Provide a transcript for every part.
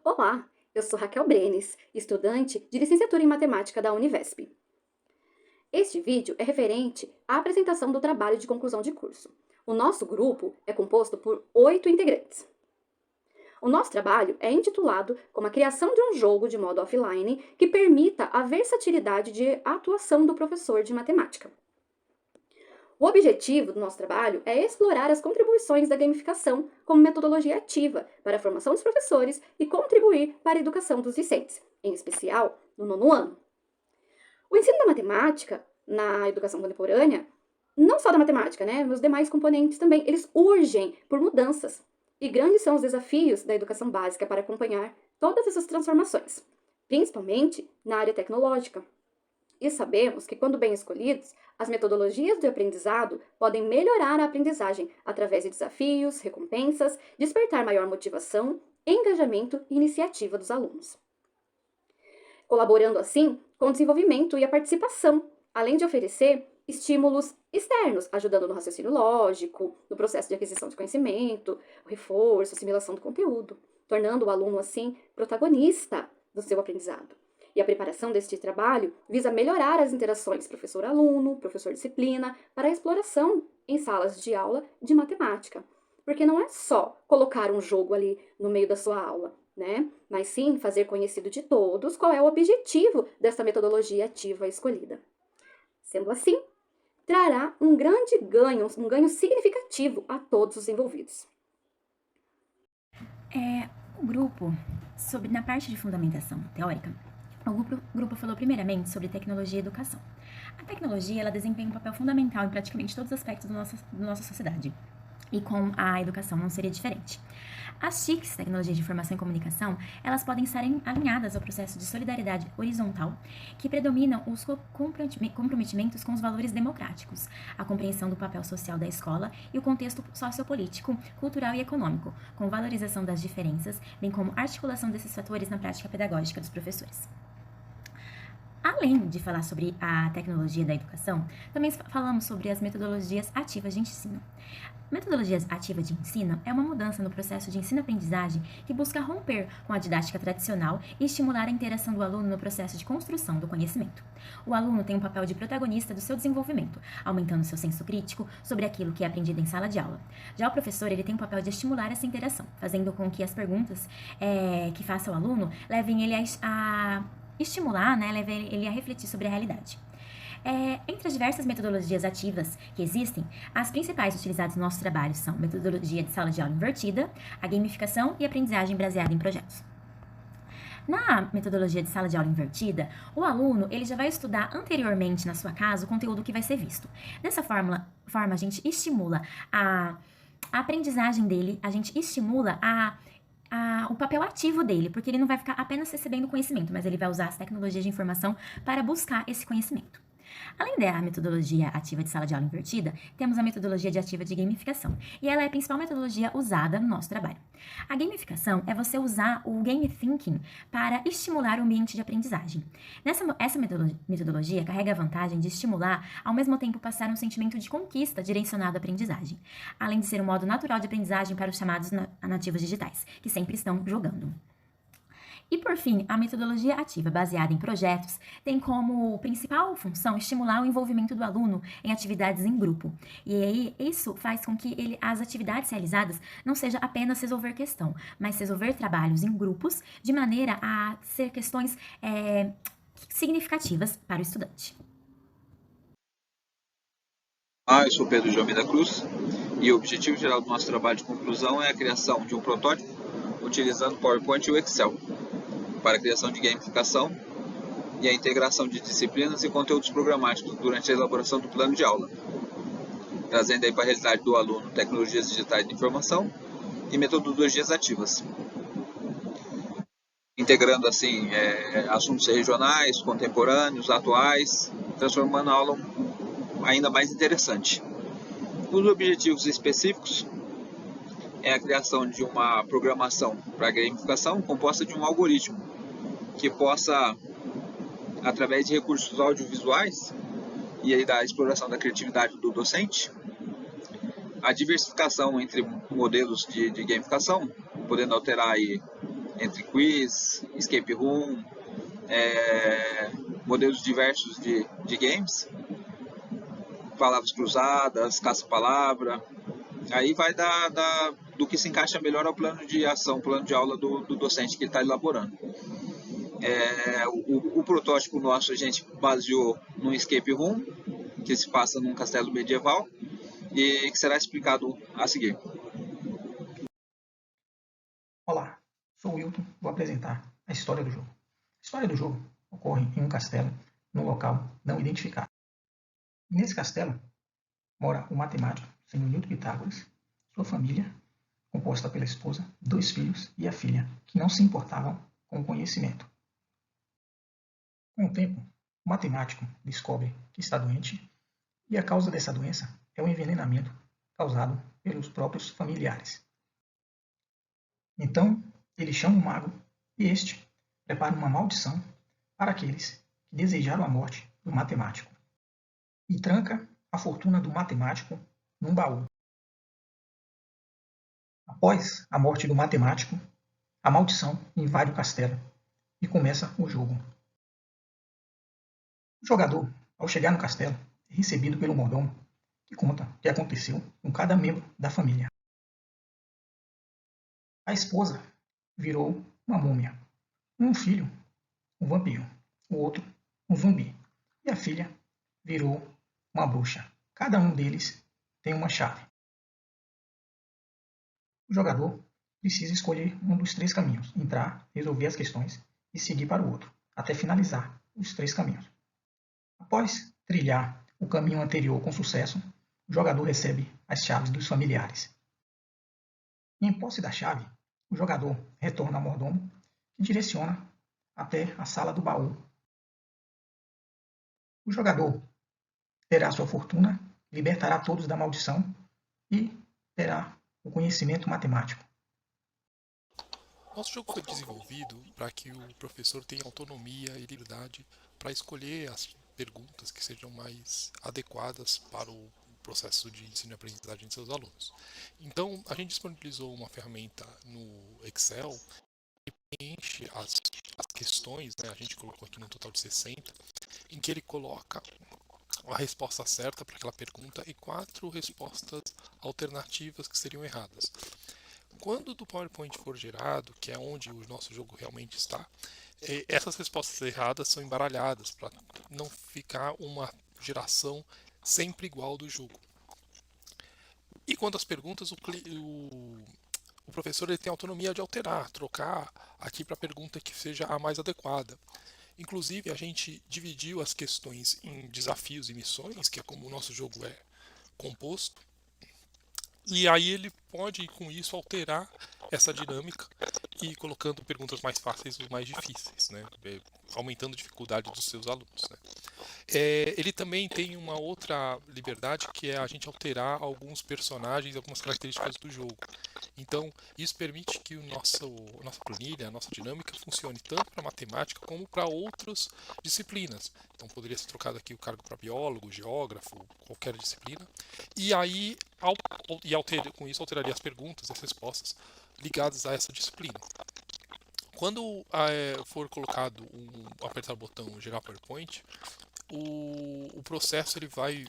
Olá, eu sou Raquel Brenes, estudante de licenciatura em matemática da Univesp. Este vídeo é referente à apresentação do trabalho de conclusão de curso. O nosso grupo é composto por 8 integrantes. O nosso trabalho é intitulado como a criação de um jogo de modo offline que permita a versatilidade de atuação do professor de matemática. O objetivo do nosso trabalho é explorar as contribuições da gamificação como metodologia ativa para a formação dos professores e contribuir para a educação dos discentes, em especial no 9º ano. O ensino da matemática na educação contemporânea, não só da matemática, os demais componentes também, eles urgem por mudanças. E grandes são os desafios da educação básica para acompanhar todas essas transformações, principalmente na área tecnológica. E sabemos que, quando bem escolhidos, as metodologias de aprendizado podem melhorar a aprendizagem através de desafios, recompensas, despertar maior motivação, engajamento e iniciativa dos alunos. Colaborando assim com o desenvolvimento e a participação, além de oferecer estímulos externos, ajudando no raciocínio lógico, no processo de aquisição de conhecimento, o reforço, assimilação do conteúdo, tornando o aluno, assim, protagonista do seu aprendizado. E a preparação deste trabalho visa melhorar as interações professor-aluno, professor-disciplina, para a exploração em salas de aula de matemática. Porque não é só colocar um jogo ali no meio da sua aula, mas sim fazer conhecido de todos qual é o objetivo dessa metodologia ativa escolhida. Sendo assim, trará um grande ganho, um ganho significativo a todos os envolvidos. O grupo, na parte de fundamentação teórica, o grupo falou primeiramente sobre tecnologia e educação. A tecnologia, ela desempenha um papel fundamental em praticamente todos os aspectos da nossa sociedade. E com a educação não seria diferente. As TICs, tecnologia de informação e comunicação, elas podem estar alinhadas ao processo de solidariedade horizontal, que predominam os comprometimentos com os valores democráticos, a compreensão do papel social da escola e o contexto sociopolítico, cultural e econômico, com valorização das diferenças, bem como articulação desses fatores na prática pedagógica dos professores. Além de falar sobre a tecnologia da educação, também falamos sobre as metodologias ativas de ensino. Metodologias ativas de ensino é uma mudança no processo de ensino-aprendizagem que busca romper com a didática tradicional e estimular a interação do aluno no processo de construção do conhecimento. O aluno tem um papel de protagonista do seu desenvolvimento, aumentando seu senso crítico sobre aquilo que é aprendido em sala de aula. Já o professor, ele tem o papel de estimular essa interação, fazendo com que as perguntas que faça o aluno levem ele a estimular, leva ele a refletir sobre a realidade. Entre as diversas metodologias ativas que existem, as principais utilizadas no nosso trabalho são a metodologia de sala de aula invertida, a gamificação e a aprendizagem baseada em projetos. Na metodologia de sala de aula invertida, o aluno ele já vai estudar anteriormente na sua casa o conteúdo que vai ser visto. Dessa forma a gente estimula a aprendizagem dele, a gente estimula o papel ativo dele, porque ele não vai ficar apenas recebendo conhecimento, mas ele vai usar as tecnologias de informação para buscar esse conhecimento. Além da metodologia ativa de sala de aula invertida, temos a metodologia de ativa de gamificação, e ela é a principal metodologia usada no nosso trabalho. A gamificação é você usar o game thinking para estimular o ambiente de aprendizagem. Essa metodologia carrega a vantagem de estimular, ao mesmo tempo passar um sentimento de conquista direcionado à aprendizagem, além de ser um modo natural de aprendizagem para os chamados nativos digitais, que sempre estão jogando. E, por fim, a metodologia ativa baseada em projetos tem como principal função estimular o envolvimento do aluno em atividades em grupo. E aí, isso faz com que as atividades realizadas não seja apenas resolver questão, mas resolver trabalhos em grupos de maneira a ser questões significativas para o estudante. Eu sou Pedro Jovem da Cruz e o objetivo geral do nosso trabalho de conclusão é a criação de um protótipo utilizando PowerPoint e o Excel para a criação de gamificação e a integração de disciplinas e conteúdos programáticos durante a elaboração do plano de aula, trazendo aí para a realidade do aluno tecnologias digitais de informação e metodologias ativas, integrando assim assuntos regionais, contemporâneos, atuais, transformando a aula ainda mais interessante. Os objetivos específicos é a criação de uma programação para gamificação composta de um algoritmo que possa, através de recursos audiovisuais e aí da exploração da criatividade do docente, a diversificação entre modelos de gamificação, podendo alterar aí entre quiz, escape room, modelos diversos de games, palavras cruzadas, caça-palavra. Aí vai do que se encaixa melhor ao plano de ação, plano de aula do docente que ele está elaborando. O protótipo nosso a gente baseou num escape room, que se passa num castelo medieval, e que será explicado a seguir. Olá, sou o Wilton, vou apresentar a história do jogo. A história do jogo ocorre em um castelo, num local não identificado. Nesse castelo mora o matemático senhor Newton Pitágoras, sua família, composta pela esposa, 2 filhos e a filha, que não se importavam com o conhecimento. Com o tempo, o matemático descobre que está doente e a causa dessa doença é o envenenamento causado pelos próprios familiares. Então, ele chama o mago e este prepara uma maldição para aqueles que desejaram a morte do matemático e tranca a fortuna do matemático num baú. Após a morte do matemático, a maldição invade o castelo e começa o jogo. O jogador, ao chegar no castelo, é recebido pelo mordomo, que conta o que aconteceu com cada membro da família. A esposa virou uma múmia, um filho, um vampiro, o outro, um zumbi, e a filha virou uma bruxa. Cada um deles tem uma chave. O jogador precisa escolher um dos 3 caminhos, entrar, resolver as questões e seguir para o outro, até finalizar os 3 caminhos. Após trilhar o caminho anterior com sucesso, o jogador recebe as chaves dos familiares. Em posse da chave, o jogador retorna ao mordomo, que direciona até a sala do baú. O jogador terá sua fortuna, libertará todos da maldição e terá o conhecimento matemático. Nosso jogo foi desenvolvido para que o professor tenha autonomia e liberdade para escolher as perguntas que sejam mais adequadas para o processo de ensino e aprendizagem de seus alunos. Então, a gente disponibilizou uma ferramenta no Excel que preenche as questões, né? A gente colocou aqui no total de 60, em que ele coloca a resposta certa para aquela pergunta e 4 respostas alternativas que seriam erradas. Quando do PowerPoint for gerado, que é onde o nosso jogo realmente está, essas respostas erradas são embaralhadas para não ficar uma geração sempre igual do jogo. E quanto às perguntas, o professor ele tem autonomia de alterar, trocar aqui para a pergunta que seja a mais adequada. Inclusive, a gente dividiu as questões em desafios e missões, que é como o nosso jogo é composto. E aí ele pode, com isso, alterar essa dinâmica e colocando perguntas mais fáceis ou mais difíceis, né? Aumentando a dificuldade dos seus alunos. Né? Ele também tem uma outra liberdade, que é a gente alterar alguns personagens, algumas características do jogo. Então, isso permite que nossa planilha, a nossa dinâmica funcione tanto para matemática como para outras disciplinas. Então, poderia ser trocado aqui o cargo para biólogo, geógrafo, qualquer disciplina. E aí, com isso, alteraria as perguntas e as respostas ligadas a essa disciplina. Quando for colocado apertar o botão gerar PowerPoint, o processo ele vai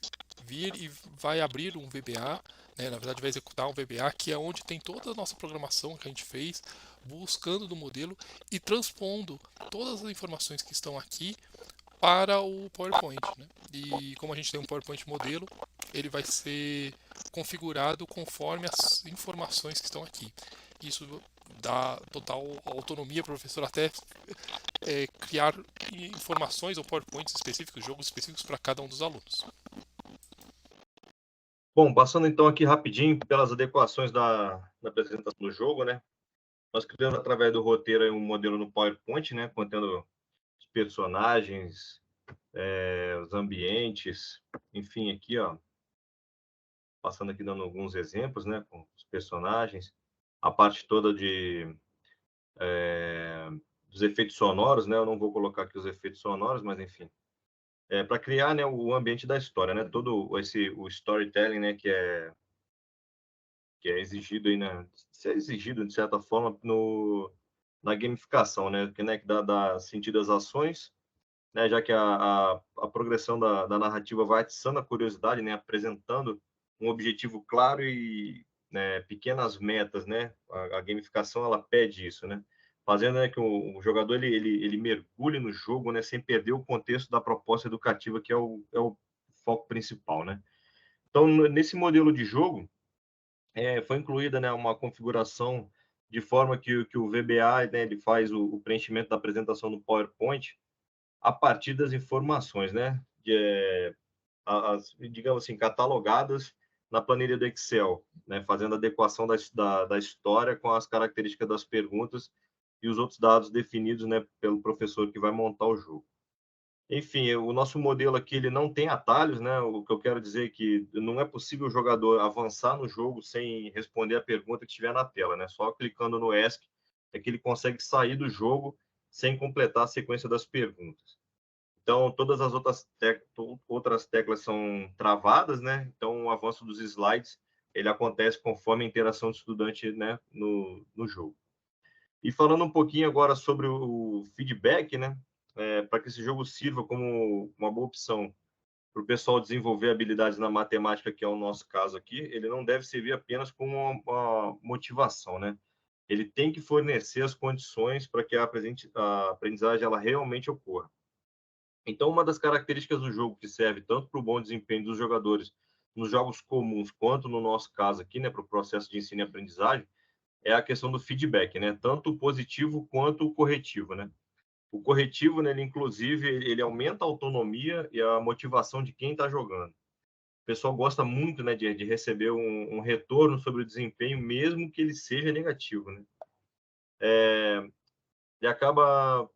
vir e vai abrir um VBA, né? Na verdade vai executar um VBA que é onde tem toda a nossa programação que a gente fez, buscando do modelo e transpondo todas as informações que estão aqui para o PowerPoint. Né? E como a gente tem um PowerPoint modelo, ele vai ser configurado conforme as informações que estão aqui. Isso dá total autonomia para o professor até criar informações ou PowerPoints específicos, jogos específicos para cada um dos alunos. Bom, passando então aqui rapidinho pelas adequações da apresentação do jogo, né? Nós criamos através do roteiro um modelo no PowerPoint, né? Contendo os personagens, os ambientes, enfim, aqui, ó. Passando aqui dando alguns exemplos, né? Com os personagens, a parte toda dos efeitos sonoros, né? Eu não vou colocar aqui os efeitos sonoros, mas enfim. Para criar, né, o ambiente da história, né? Todo o storytelling, né? Que é exigido aí, né? Ser exigido de certa forma na gamificação, né? Que dá sentido às ações, né? Já que a progressão da narrativa vai atiçando a curiosidade, né? Apresentando um objetivo claro e, né, pequenas metas, né? A gamificação ela pede isso, né? Fazendo, né, que o jogador ele mergulhe no jogo, né? Sem perder o contexto da proposta educativa, que é o foco principal, né? Então, nesse modelo de jogo, foi incluída, né, uma configuração de forma que o VBA, né, ele faz o preenchimento da apresentação no PowerPoint a partir das informações, né, digamos assim, catalogadas na planilha do Excel, né, fazendo a adequação da história com as características das perguntas e os outros dados definidos, né, pelo professor que vai montar o jogo. Enfim, o nosso modelo aqui ele não tem atalhos, né? O que eu quero dizer é que não é possível o jogador avançar no jogo sem responder a pergunta que estiver na tela, né? Só clicando no ESC é que ele consegue sair do jogo sem completar a sequência das perguntas. Então, todas as outras teclas são travadas, né? Então, o avanço dos slides ele acontece conforme a interação do estudante, né, no jogo. E falando um pouquinho agora sobre o feedback, né? Para que esse jogo sirva como uma boa opção para o pessoal desenvolver habilidades na matemática, que é o nosso caso aqui, ele não deve servir apenas como uma motivação, né? Ele tem que fornecer as condições para que a aprendizagem ela realmente ocorra. Então, uma das características do jogo que serve tanto para o bom desempenho dos jogadores nos jogos comuns, quanto no nosso caso aqui, né, para o processo de ensino e aprendizagem, é a questão do feedback, né? Tanto o positivo quanto o corretivo, né? O corretivo, né, ele, inclusive, ele aumenta a autonomia e a motivação de quem está jogando. O pessoal gosta muito, né, de receber um retorno sobre o desempenho, mesmo que ele seja negativo, né? E acaba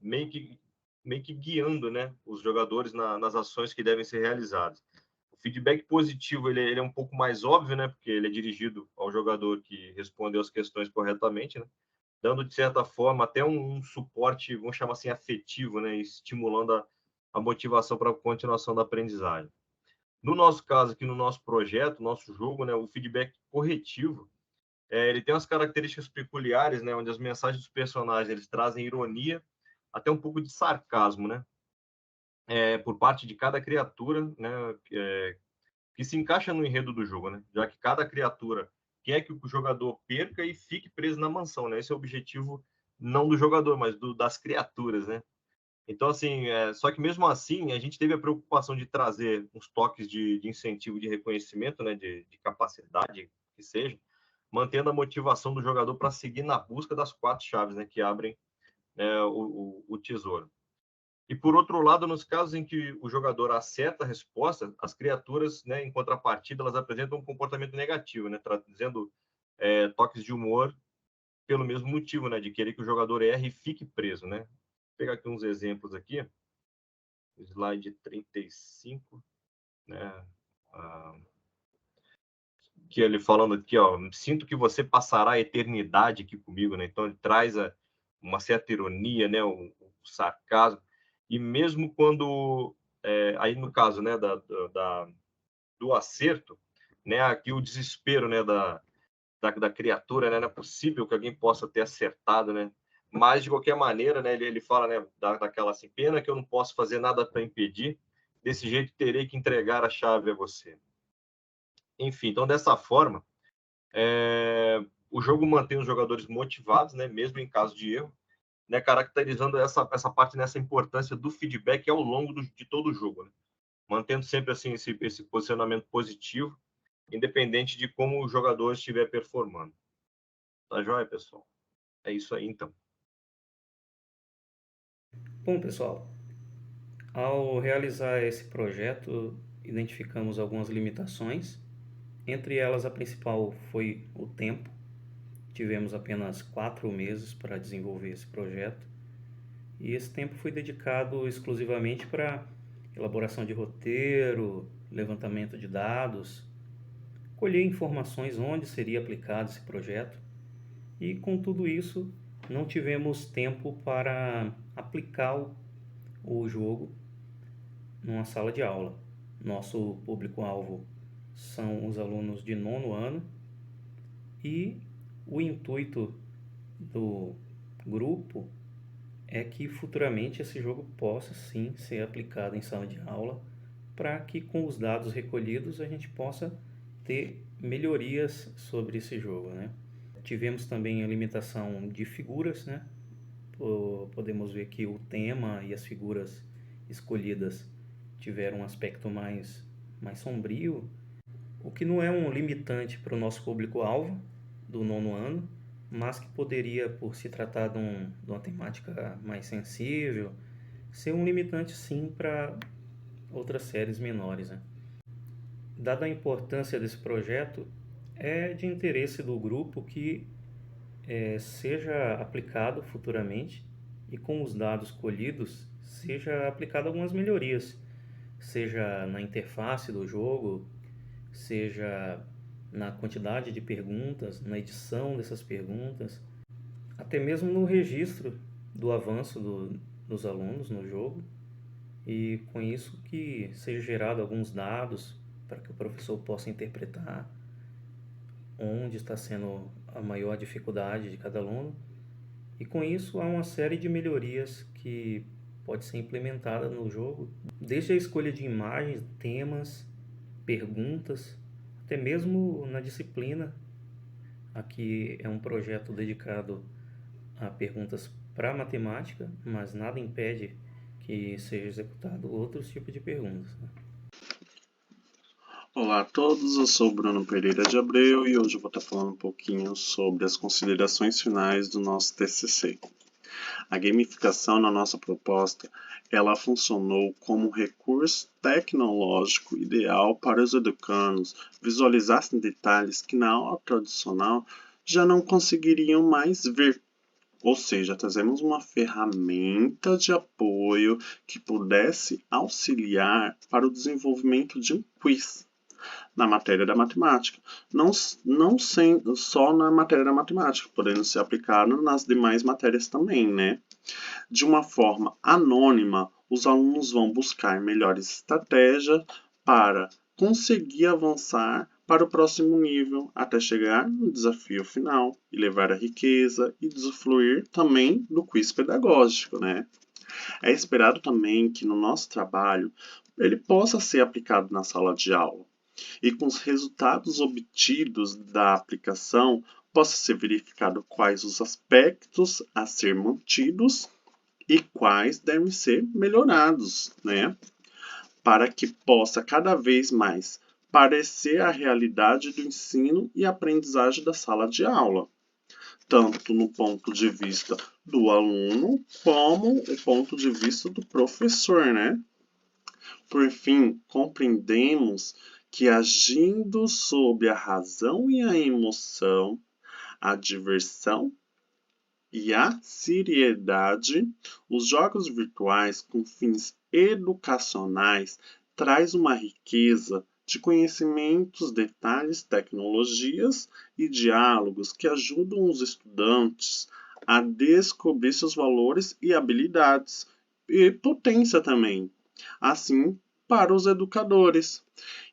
meio que guiando, né, os jogadores nas ações que devem ser realizadas. O feedback positivo ele é um pouco mais óbvio, né, porque ele é dirigido ao jogador que respondeu as questões corretamente, né? Dando, de certa forma, até um suporte, vamos chamar assim, afetivo, né? Estimulando a motivação para a continuação da aprendizagem. No nosso caso, aqui no nosso projeto, nosso jogo, né? O feedback corretivo, ele tem umas características peculiares, né? Onde as mensagens dos personagens, eles trazem ironia, até um pouco de sarcasmo, né? Por parte de cada criatura, né? Que se encaixa no enredo do jogo, né? Já que cada criatura quer que o jogador perca e fique preso na mansão, né? Esse é o objetivo não do jogador, mas das criaturas, né? Então, assim, só que mesmo assim, a gente teve a preocupação de trazer uns toques de incentivo, de reconhecimento, né? De capacidade, que seja, mantendo a motivação do jogador para seguir na busca das 4 chaves, né? Que abrem, né, o tesouro. E, por outro lado, nos casos em que o jogador acerta a resposta, as criaturas, né, em contrapartida, elas apresentam um comportamento negativo, né, trazendo toques de humor pelo mesmo motivo, né, de querer que o jogador erre e fique preso, né. Vou pegar aqui uns exemplos aqui, slide 35, né, que ele falando aqui, ó, sinto que você passará a eternidade aqui comigo, né, então ele traz uma certa ironia, né, o sarcasmo, e mesmo quando, aí no caso, né, do acerto, né, aqui o desespero, né, da criatura, né, não é possível que alguém possa ter acertado, né, mas de qualquer maneira, né, ele fala, né, daquela assim, pena que eu não posso fazer nada para impedir, desse jeito terei que entregar a chave a você. Enfim, então dessa forma, o jogo mantém os jogadores motivados, né, mesmo em caso de erro, né, caracterizando essa parte nessa importância do feedback ao longo de todo o jogo, né? Mantendo sempre assim esse posicionamento positivo, independente de como o jogador estiver performando. Tá joia, pessoal? É isso aí, então. Bom, pessoal, ao realizar esse projeto, identificamos algumas limitações. Entre elas, a principal foi o tempo. Tivemos apenas 4 meses para desenvolver esse projeto. E esse tempo foi dedicado exclusivamente para elaboração de roteiro, levantamento de dados, colher informações onde seria aplicado esse projeto. E com tudo isso, não tivemos tempo para aplicar o jogo numa sala de aula. Nosso público-alvo são os alunos de 9º ano e o intuito do grupo é que futuramente esse jogo possa sim ser aplicado em sala de aula, para que com os dados recolhidos a gente possa ter melhorias sobre esse jogo, né? Tivemos também a limitação de figuras, né? Podemos ver que o tema e as figuras escolhidas tiveram um aspecto mais sombrio, o que não é um limitante para o nosso público-alvo do 9º ano, mas que poderia, por se tratar de uma temática mais sensível, ser um limitante sim para outras séries menores, né? Dada a importância desse projeto, é de interesse do grupo que seja aplicado futuramente e com os dados colhidos seja aplicado algumas melhorias, seja na interface do jogo, seja na quantidade de perguntas, na edição dessas perguntas, até mesmo no registro do avanço dos alunos no jogo, e com isso que seja gerado alguns dados para que o professor possa interpretar onde está sendo a maior dificuldade de cada aluno, e com isso há uma série de melhorias que pode ser implementada no jogo, desde a escolha de imagens, temas, perguntas, até mesmo na disciplina. Aqui é um projeto dedicado a perguntas para matemática, mas nada impede que seja executado outros tipos de perguntas, né? Olá a todos, eu sou Bruno Pereira de Abreu e hoje eu vou estar falando um pouquinho sobre as considerações finais do nosso TCC. A gamificação na nossa proposta, ela funcionou como um recurso tecnológico ideal para os educandos visualizassem detalhes que na aula tradicional já não conseguiriam mais ver. Ou seja, trazemos uma ferramenta de apoio que pudesse auxiliar para o desenvolvimento de um quiz na matéria da matemática, não sendo só na matéria da matemática, podendo ser aplicado nas demais matérias também, né? De uma forma anônima, os alunos vão buscar melhores estratégias para conseguir avançar para o próximo nível, até chegar no desafio final e levar a riqueza e usufruir também do quiz pedagógico, né? É esperado também que no nosso trabalho ele possa ser aplicado na sala de aula e com os resultados obtidos da aplicação possa ser verificado quais os aspectos a ser mantidos e quais devem ser melhorados, né? Para que possa cada vez mais parecer a realidade do ensino e aprendizagem da sala de aula, tanto no ponto de vista do aluno como o ponto de vista do professor, né? Por fim, compreendemos que agindo sob a razão e a emoção, a diversão e a seriedade, os jogos virtuais com fins educacionais traz uma riqueza de conhecimentos, detalhes, tecnologias e diálogos que ajudam os estudantes a descobrir seus valores e habilidades, e potência também, assim para os educadores.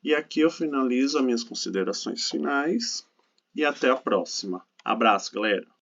E aqui eu finalizo as minhas considerações finais e até a próxima. Abraço, galera!